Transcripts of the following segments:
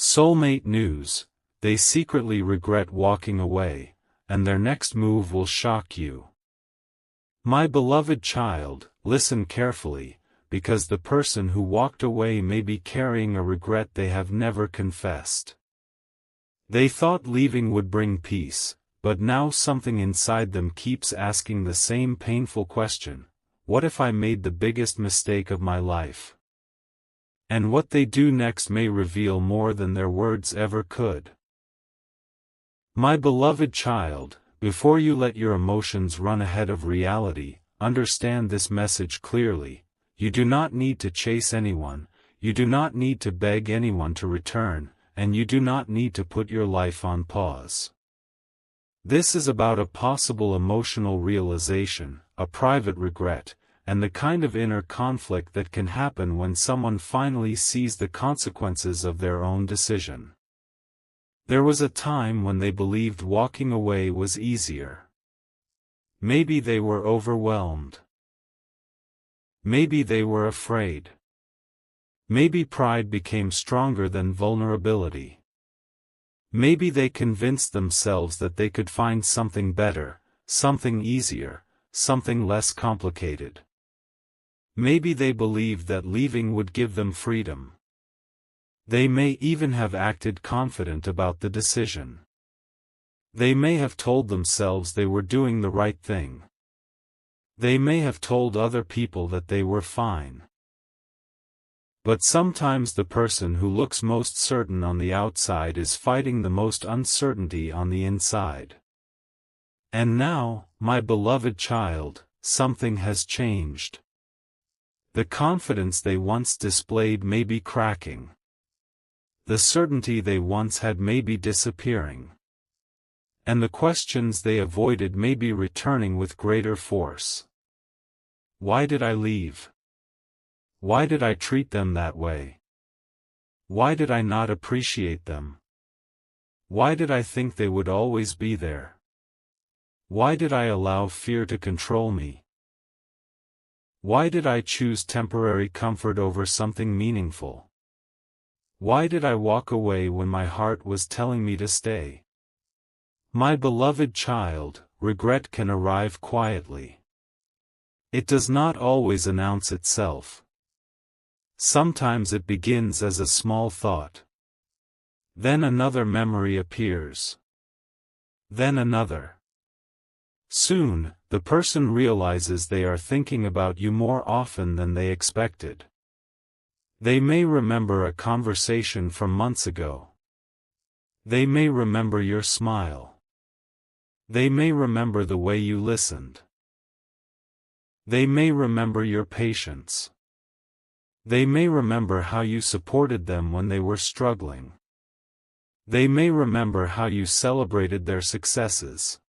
Soulmate news: they secretly regret walking away, and their next move will shock you. My beloved child, listen carefully, because the person who walked away may be carrying a regret they have never confessed. They thought leaving would bring peace, but now something inside them keeps asking the same painful question: what if I made the biggest mistake of my life? And what they do next may reveal more than their words ever could. My beloved child, before you let your emotions run ahead of reality, understand this message clearly: you do not need to chase anyone, you do not need to beg anyone to return, and you do not need to put your life on pause. This is about a possible emotional realization, a private regret, and the kind of inner conflict that can happen when someone finally sees the consequences of their own decision. There was a time when they believed walking away was easier. Maybe they were overwhelmed. Maybe they were afraid. Maybe pride became stronger than vulnerability. Maybe they convinced themselves that they could find something better, something easier, something less complicated. Maybe they believed that leaving would give them freedom. They may even have acted confident about the decision. They may have told themselves they were doing the right thing. They may have told other people that they were fine. But sometimes the person who looks most certain on the outside is fighting the most uncertainty on the inside. And now, my beloved child, something has changed. The confidence they once displayed may be cracking. The certainty they once had may be disappearing. And the questions they avoided may be returning with greater force. Why did I leave? Why did I treat them that way? Why did I not appreciate them? Why did I think they would always be there? Why did I allow fear to control me? Why did I choose temporary comfort over something meaningful? Why did I walk away when my heart was telling me to stay? My beloved child, regret can arrive quietly. It does not always announce itself. Sometimes it begins as a small thought. Then another memory appears. Then another. Soon, the person realizes they are thinking about you more often than they expected. They may remember a conversation from months ago. They may remember your smile. They may remember the way you listened. They may remember your patience. They may remember how you supported them when they were struggling. They may remember how you celebrated their successes.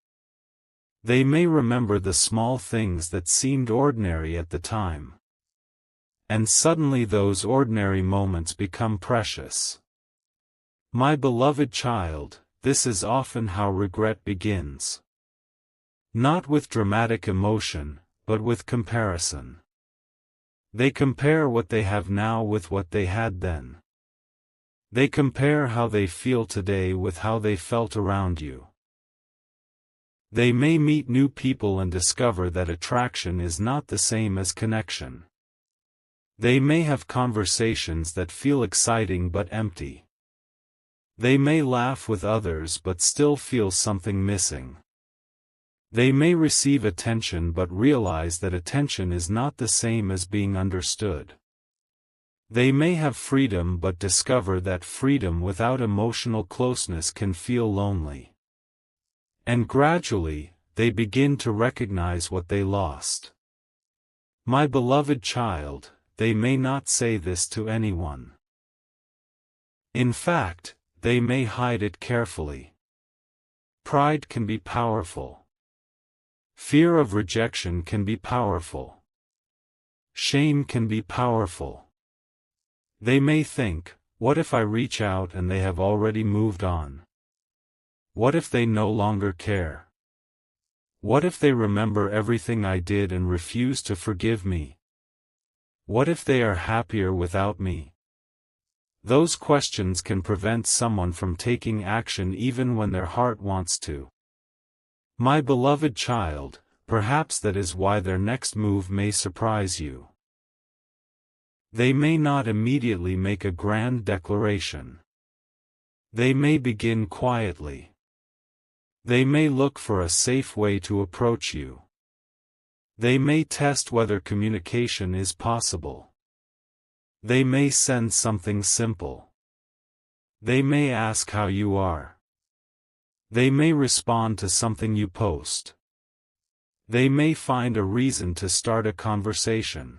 They may remember the small things that seemed ordinary at the time. And suddenly those ordinary moments become precious. My beloved child, this is often how regret begins. Not with dramatic emotion, but with comparison. They compare what they have now with what they had then. They compare how they feel today with how they felt around you. They may meet new people and discover that attraction is not the same as connection. They may have conversations that feel exciting but empty. They may laugh with others but still feel something missing. They may receive attention but realize that attention is not the same as being understood. They may have freedom but discover that freedom without emotional closeness can feel lonely. And gradually, they begin to recognize what they lost. My beloved child, they may not say this to anyone. In fact, they may hide it carefully. Pride can be powerful. Fear of rejection can be powerful. Shame can be powerful. They may think, what if I reach out and they have already moved on? What if they no longer care? What if they remember everything I did and refuse to forgive me? What if they are happier without me? Those questions can prevent someone from taking action even when their heart wants to. My beloved child, perhaps that is why their next move may surprise you. They may not immediately make a grand declaration. They may begin quietly. They may look for a safe way to approach you. They may test whether communication is possible. They may send something simple. They may ask how you are. They may respond to something you post. They may find a reason to start a conversation.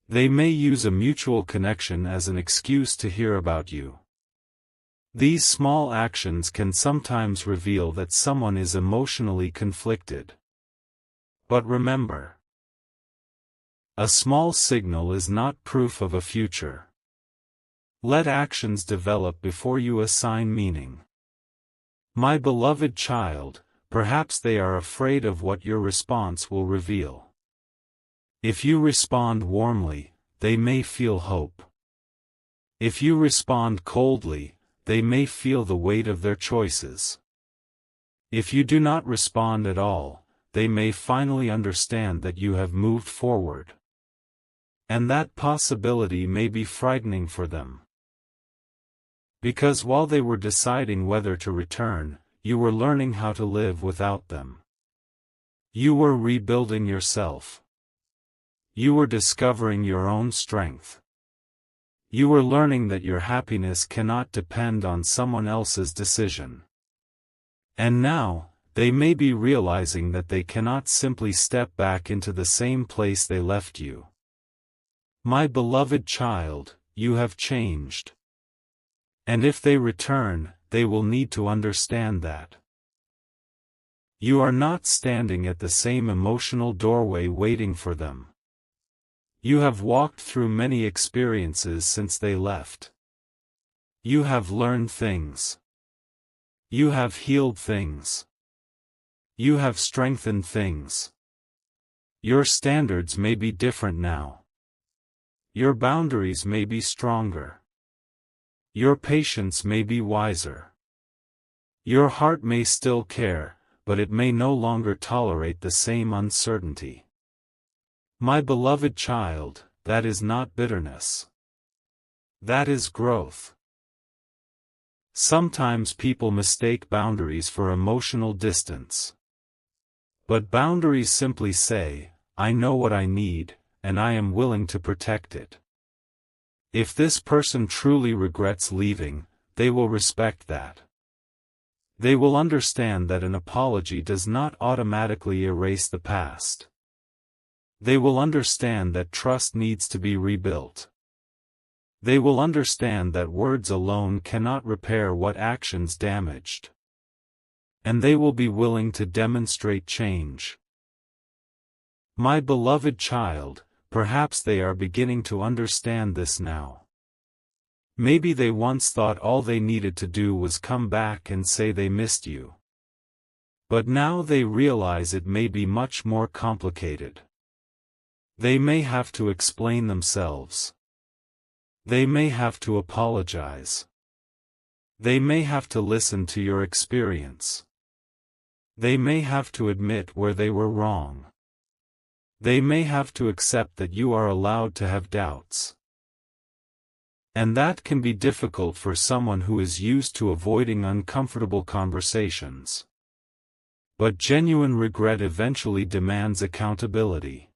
They may use a mutual connection as an excuse to hear about you. These small actions can sometimes reveal that someone is emotionally conflicted. But remember, a small signal is not proof of a future. Let actions develop before you assign meaning. My beloved child, perhaps they are afraid of what your response will reveal. If you respond warmly, they may feel hope. If you respond coldly, they may feel the weight of their choices. If you do not respond at all, they may finally understand that you have moved forward. And that possibility may be frightening for them. Because while they were deciding whether to return, you were learning how to live without them. You were rebuilding yourself. You were discovering your own strength. You were learning that your happiness cannot depend on someone else's decision. And now, they may be realizing that they cannot simply step back into the same place they left you. My beloved child, you have changed. And if they return, they will need to understand that. You are not standing at the same emotional doorway waiting for them. You have walked through many experiences since they left. You have learned things. You have healed things. You have strengthened things. Your standards may be different now. Your boundaries may be stronger. Your patience may be wiser. Your heart may still care, but it may no longer tolerate the same uncertainty. My beloved child, that is not bitterness. That is growth. Sometimes people mistake boundaries for emotional distance. But boundaries simply say, I know what I need, and I am willing to protect it. If this person truly regrets leaving, they will respect that. They will understand that an apology does not automatically erase the past. They will understand that trust needs to be rebuilt. They will understand that words alone cannot repair what actions damaged. And they will be willing to demonstrate change. My beloved child, perhaps they are beginning to understand this now. Maybe they once thought all they needed to do was come back and say they missed you. But now they realize it may be much more complicated. They may have to explain themselves. They may have to apologize. They may have to listen to your experience. They may have to admit where they were wrong. They may have to accept that you are allowed to have doubts. And that can be difficult for someone who is used to avoiding uncomfortable conversations. But genuine regret eventually demands accountability.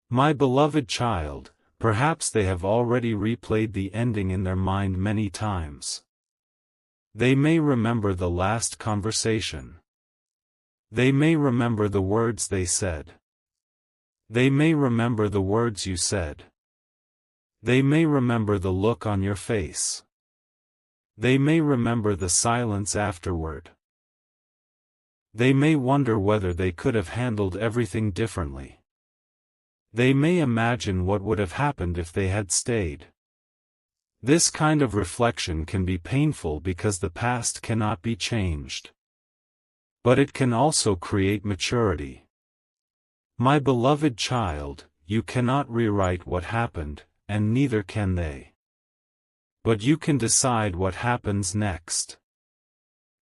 My beloved child, perhaps they have already replayed the ending in their mind many times. They may remember the last conversation. They may remember the words they said. They may remember the words you said. They may remember the look on your face. They may remember the silence afterward. They may wonder whether they could have handled everything differently. They may imagine what would have happened if they had stayed. This kind of reflection can be painful because the past cannot be changed. But it can also create maturity. My beloved child, you cannot rewrite what happened, and neither can they. But you can decide what happens next.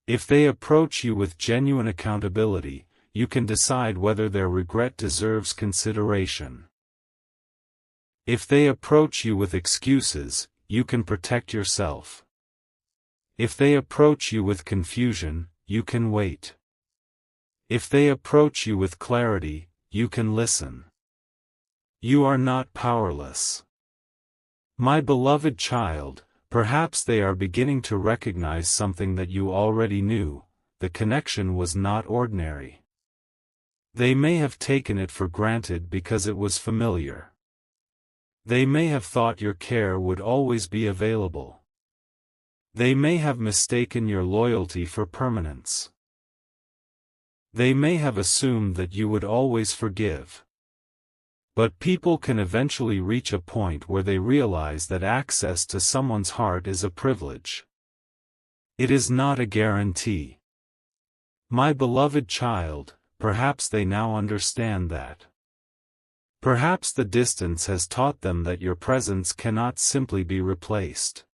If they approach you with genuine accountability, you can decide whether their regret deserves consideration. If they approach you with excuses, you can protect yourself. If they approach you with confusion, you can wait. If they approach you with clarity, you can listen. You are not powerless. My beloved child, perhaps they are beginning to recognize something that you already knew: the connection was not ordinary. They may have taken it for granted because it was familiar. They may have thought your care would always be available. They may have mistaken your loyalty for permanence. They may have assumed that you would always forgive. But people can eventually reach a point where they realize that access to someone's heart is a privilege. It is not a guarantee. My beloved child, perhaps they now understand that. Perhaps the distance has taught them that your presence cannot simply be replaced.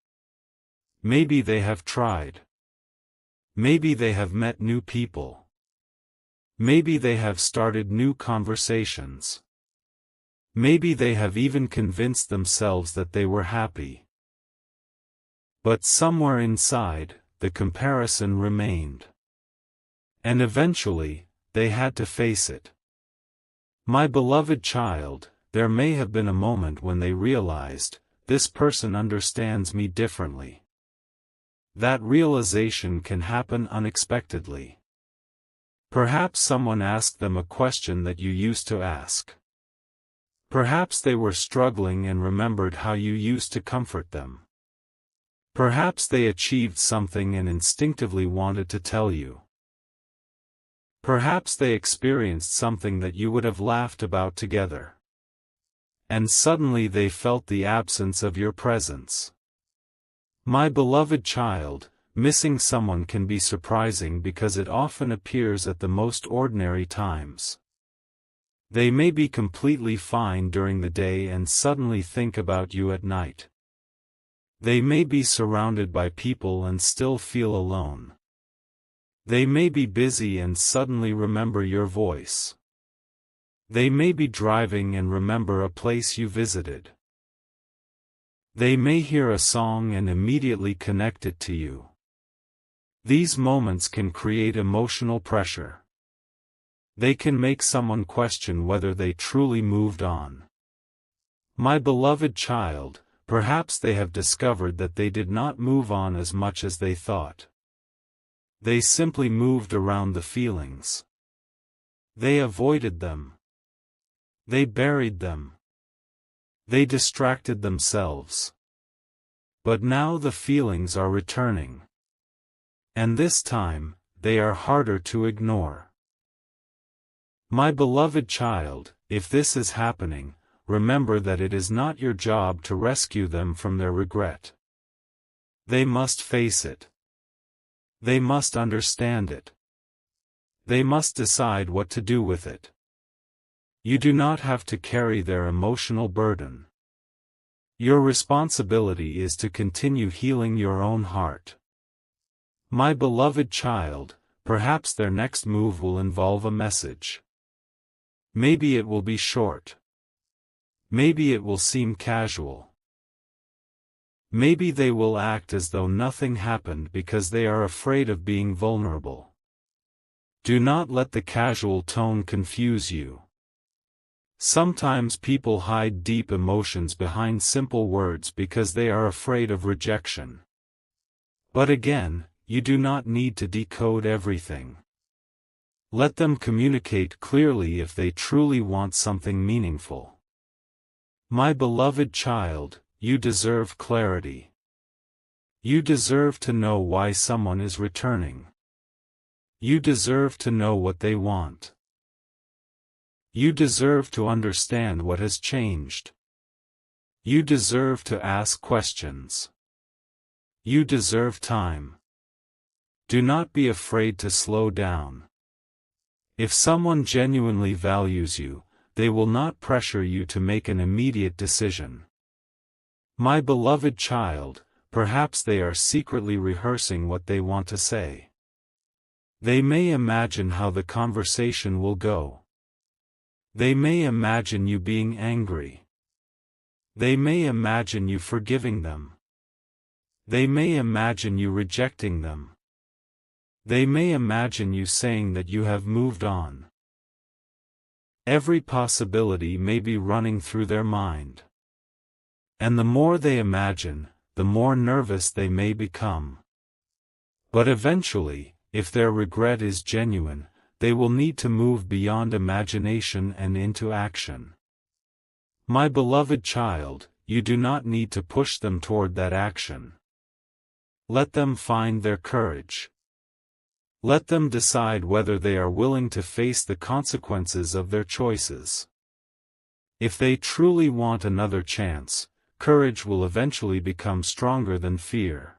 Maybe they have tried. Maybe they have met new people. Maybe they have started new conversations. Maybe they have even convinced themselves that they were happy. But somewhere inside, the comparison remained. And eventually, they had to face it. My beloved child, there may have been a moment when they realized, this person understands me differently. That realization can happen unexpectedly. Perhaps someone asked them a question that you used to ask. Perhaps they were struggling and remembered how you used to comfort them. Perhaps they achieved something and instinctively wanted to tell you. Perhaps they experienced something that you would have laughed about together. And suddenly they felt the absence of your presence. My beloved child, missing someone can be surprising because it often appears at the most ordinary times. They may be completely fine during the day and suddenly think about you at night. They may be surrounded by people and still feel alone. They may be busy and suddenly remember your voice. They may be driving and remember a place you visited. They may hear a song and immediately connect it to you. These moments can create emotional pressure. They can make someone question whether they truly moved on. My beloved child, perhaps they have discovered that they did not move on as much as they thought. They simply moved around the feelings. They avoided them. They buried them. They distracted themselves. But now the feelings are returning. And this time, they are harder to ignore. My beloved child, if this is happening, remember that it is not your job to rescue them from their regret. They must face it. They must understand it. They must decide what to do with it. You do not have to carry their emotional burden. Your responsibility is to continue healing your own heart. My beloved child, perhaps their next move will involve a message. Maybe it will be short. Maybe it will seem casual. Maybe they will act as though nothing happened because they are afraid of being vulnerable. Do not let the casual tone confuse you. Sometimes people hide deep emotions behind simple words because they are afraid of rejection. But again, you do not need to decode everything. Let them communicate clearly if they truly want something meaningful. My beloved child, you deserve clarity. You deserve to know why someone is returning. You deserve to know what they want. You deserve to understand what has changed. You deserve to ask questions. You deserve time. Do not be afraid to slow down. If someone genuinely values you, they will not pressure you to make an immediate decision. My beloved child, perhaps they are secretly rehearsing what they want to say. They may imagine how the conversation will go. They may imagine you being angry. They may imagine you forgiving them. They may imagine you rejecting them. They may imagine you saying that you have moved on. Every possibility may be running through their mind. And the more they imagine, the more nervous they may become. But eventually, if their regret is genuine, they will need to move beyond imagination and into action. My beloved child, you do not need to push them toward that action. Let them find their courage. Let them decide whether they are willing to face the consequences of their choices. If they truly want another chance, courage will eventually become stronger than fear.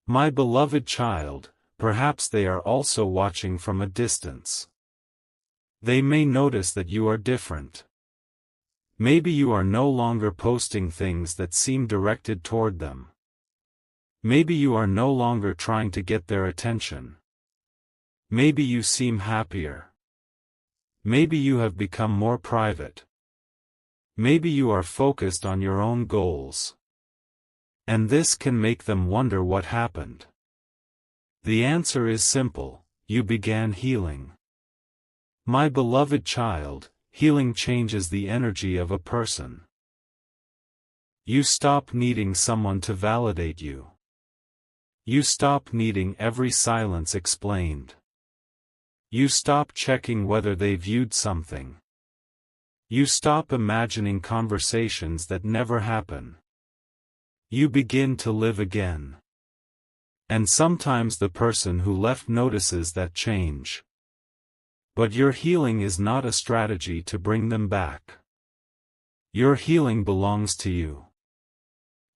My beloved child, perhaps they are also watching from a distance. They may notice that you are different. Maybe you are no longer posting things that seem directed toward them. Maybe you are no longer trying to get their attention. Maybe you seem happier. Maybe you have become more private. Maybe you are focused on your own goals. And this can make them wonder what happened. The answer is simple: you began healing. My beloved child, healing changes the energy of a person. You stop needing someone to validate you. You stop needing every silence explained. You stop checking whether they viewed something. You stop imagining conversations that never happen. You begin to live again. And sometimes the person who left notices that change. But your healing is not a strategy to bring them back. Your healing belongs to you.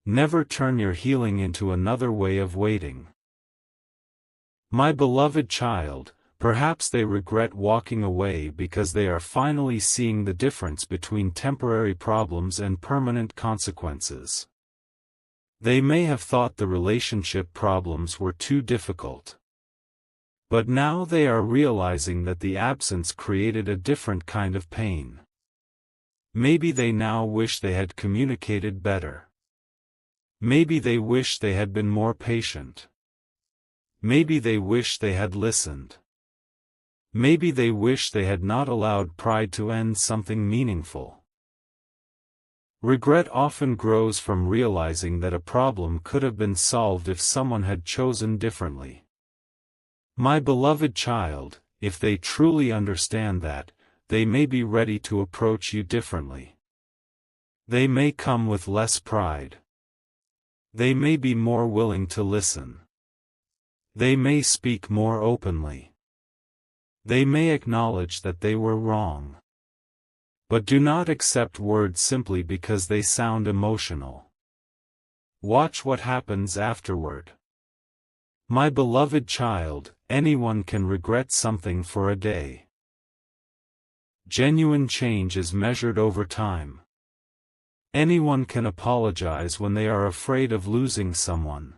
Never turn your healing into another way of waiting. My beloved child, perhaps they regret walking away because they are finally seeing the difference between temporary problems and permanent consequences. They may have thought the relationship problems were too difficult. But now they are realizing that the absence created a different kind of pain. Maybe they now wish they had communicated better. Maybe they wish they had been more patient. Maybe they wish they had listened. Maybe they wish they had not allowed pride to end something meaningful. Regret often grows from realizing that a problem could have been solved if someone had chosen differently. My beloved child, if they truly understand that, they may be ready to approach you differently. They may come with less pride. They may be more willing to listen. They may speak more openly. They may acknowledge that they were wrong. But do not accept words simply because they sound emotional. Watch what happens afterward. My beloved child, anyone can regret something for a day. Genuine change is measured over time. Anyone can apologize when they are afraid of losing someone.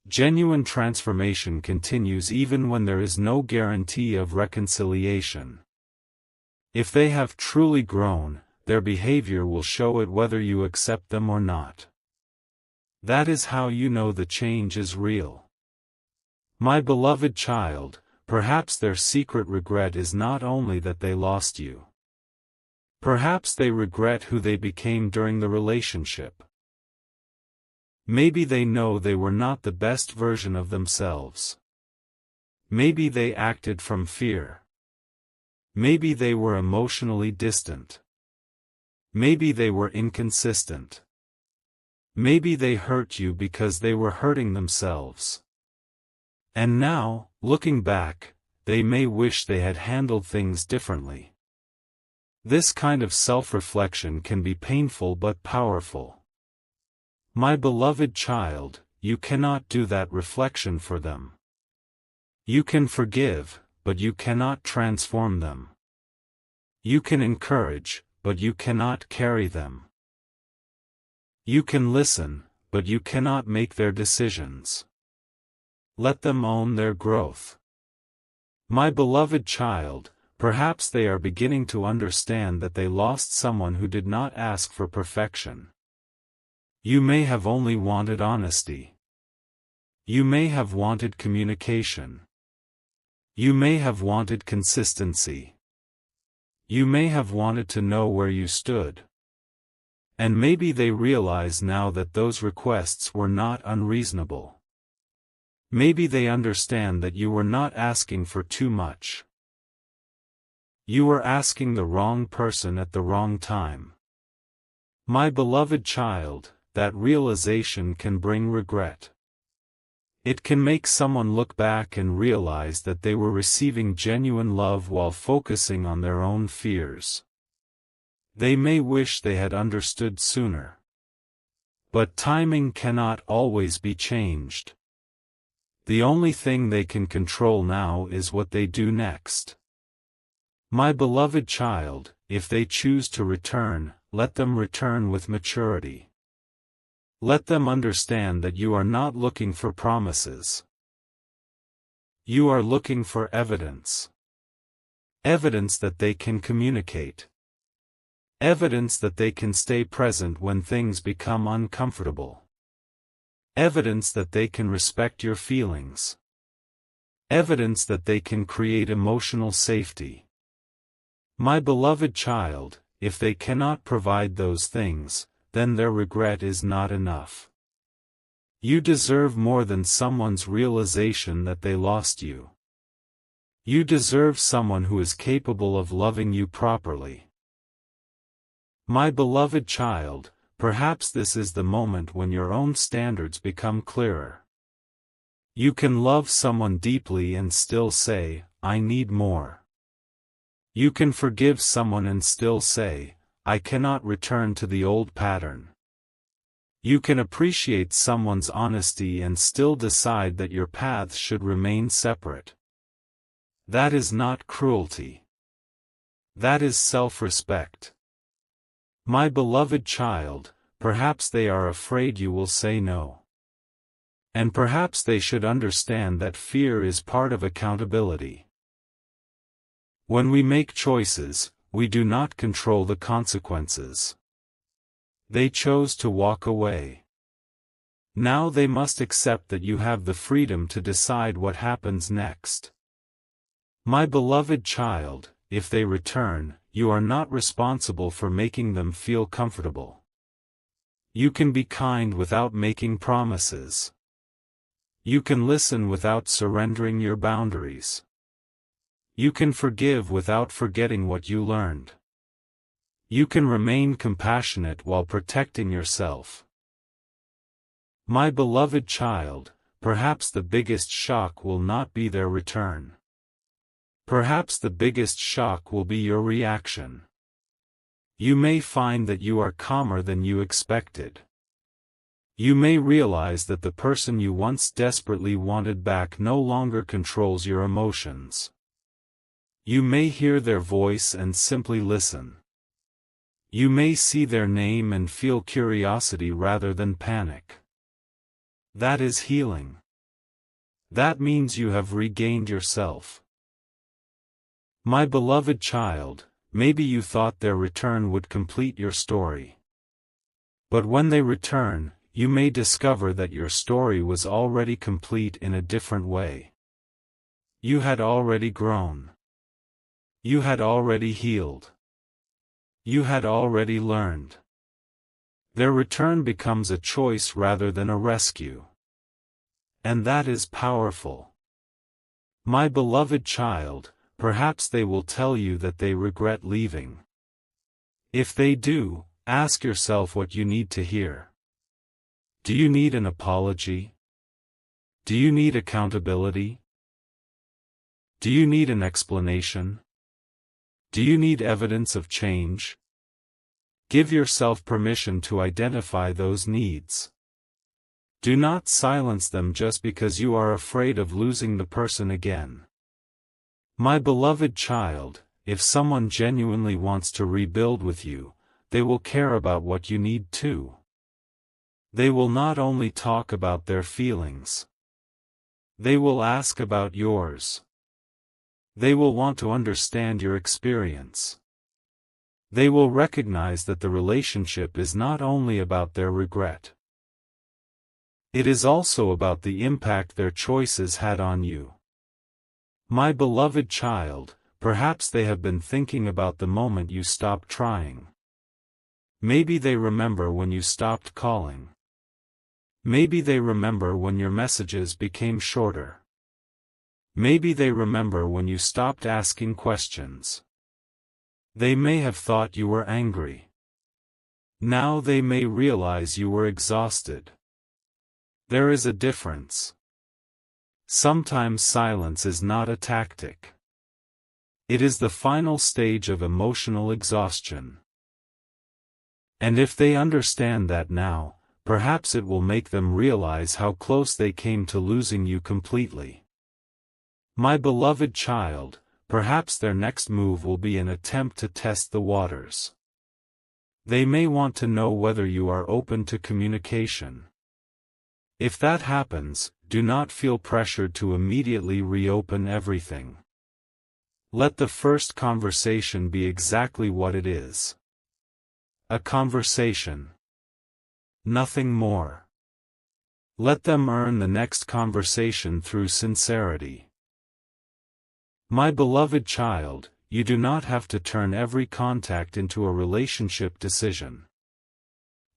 Genuine transformation continues even when there is no guarantee of reconciliation. If they have truly grown, their behavior will show it whether you accept them or not. That is how you know the change is real. My beloved child, perhaps their secret regret is not only that they lost you. Perhaps they regret who they became during the relationship. Maybe they know they were not the best version of themselves. Maybe they acted from fear. Maybe they were emotionally distant. Maybe they were inconsistent. Maybe they hurt you because they were hurting themselves. And now, looking back, they may wish they had handled things differently. This kind of self-reflection can be painful but powerful. My beloved child, you cannot do that reflection for them. You can forgive, but you cannot transform them. You can encourage, but you cannot carry them. You can listen, but you cannot make their decisions. Let them own their growth. My beloved child, perhaps they are beginning to understand that they lost someone who did not ask for perfection. You may have only wanted honesty. You may have wanted communication. You may have wanted consistency. You may have wanted to know where you stood. And maybe they realize now that those requests were not unreasonable. Maybe they understand that you were not asking for too much. You were asking the wrong person at the wrong time. My beloved child, that realization can bring regret. It can make someone look back and realize that they were receiving genuine love while focusing on their own fears. They may wish they had understood sooner. But timing cannot always be changed. The only thing they can control now is what they do next. My beloved child, if they choose to return, let them return with maturity. Let them understand that you are not looking for promises. You are looking for evidence. Evidence that they can communicate. Evidence that they can stay present when things become uncomfortable. Evidence that they can respect your feelings. Evidence that they can create emotional safety. My beloved child, if they cannot provide those things, then their regret is not enough. You deserve more than someone's realization that they lost you. You deserve someone who is capable of loving you properly. My beloved child, perhaps this is the moment when your own standards become clearer. You can love someone deeply and still say, I need more. You can forgive someone and still say, I cannot return to the old pattern. You can appreciate someone's honesty and still decide that your paths should remain separate. That is not cruelty. That is self-respect. My beloved child, perhaps they are afraid you will say no. And perhaps they should understand that fear is part of accountability. When we make choices, we do not control the consequences. They chose to walk away. Now they must accept that you have the freedom to decide what happens next. My beloved child, if they return, you are not responsible for making them feel comfortable. You can be kind without making promises. You can listen without surrendering your boundaries. You can forgive without forgetting what you learned. You can remain compassionate while protecting yourself. My beloved child, perhaps the biggest shock will not be their return. Perhaps the biggest shock will be your reaction. You may find that you are calmer than you expected. You may realize that the person you once desperately wanted back no longer controls your emotions. You may hear their voice and simply listen. You may see their name and feel curiosity rather than panic. That is healing. That means you have regained yourself. My beloved child, maybe you thought their return would complete your story. But when they return, you may discover that your story was already complete in a different way. You had already grown. You had already healed. You had already learned. Their return becomes a choice rather than a rescue. And that is powerful. My beloved child, perhaps they will tell you that they regret leaving. If they do, ask yourself what you need to hear. Do you need an apology? Do you need accountability? Do you need an explanation? Do you need evidence of change? Give yourself permission to identify those needs. Do not silence them just because you are afraid of losing the person again. My beloved child, if someone genuinely wants to rebuild with you, they will care about what you need too. They will not only talk about their feelings. They will ask about yours. They will want to understand your experience. They will recognize that the relationship is not only about their regret. It is also about the impact their choices had on you. My beloved child, perhaps they have been thinking about the moment you stopped trying. Maybe they remember when you stopped calling. Maybe they remember when your messages became shorter. Maybe they remember when you stopped asking questions. They may have thought you were angry. Now they may realize you were exhausted. There is a difference. Sometimes silence is not a tactic. It is the final stage of emotional exhaustion. And if they understand that now, perhaps it will make them realize how close they came to losing you completely. My beloved child, perhaps their next move will be an attempt to test the waters. They may want to know whether you are open to communication. If that happens, do not feel pressured to immediately reopen everything. Let the first conversation be exactly what it is. A conversation. Nothing more. Let them earn the next conversation through sincerity. My beloved child, you do not have to turn every contact into a relationship decision.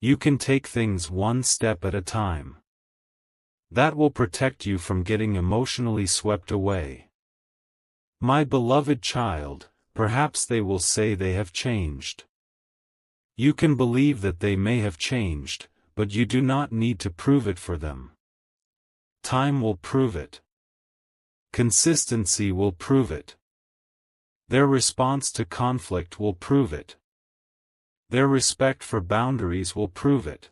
You can take things one step at a time. That will protect you from getting emotionally swept away. My beloved child, perhaps they will say they have changed. You can believe that they may have changed, but you do not need to prove it for them. Time will prove it. Consistency will prove it. Their response to conflict will prove it. Their respect for boundaries will prove it.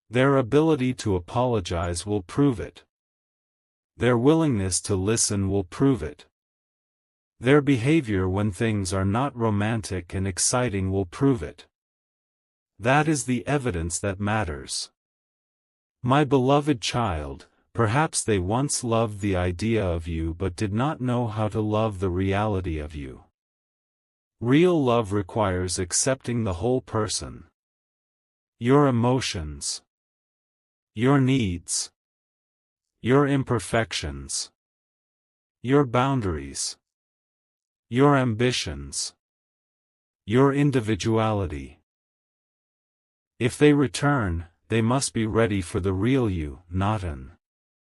Their ability to apologize will prove it. Their willingness to listen will prove it. Their behavior when things are not romantic and exciting will prove it. That is the evidence that matters. My beloved child, perhaps they once loved the idea of you but did not know how to love the reality of you. Real love requires accepting the whole person. Your emotions. Your needs. Your imperfections. Your boundaries. Your ambitions. Your individuality. If they return, they must be ready for the real you, not an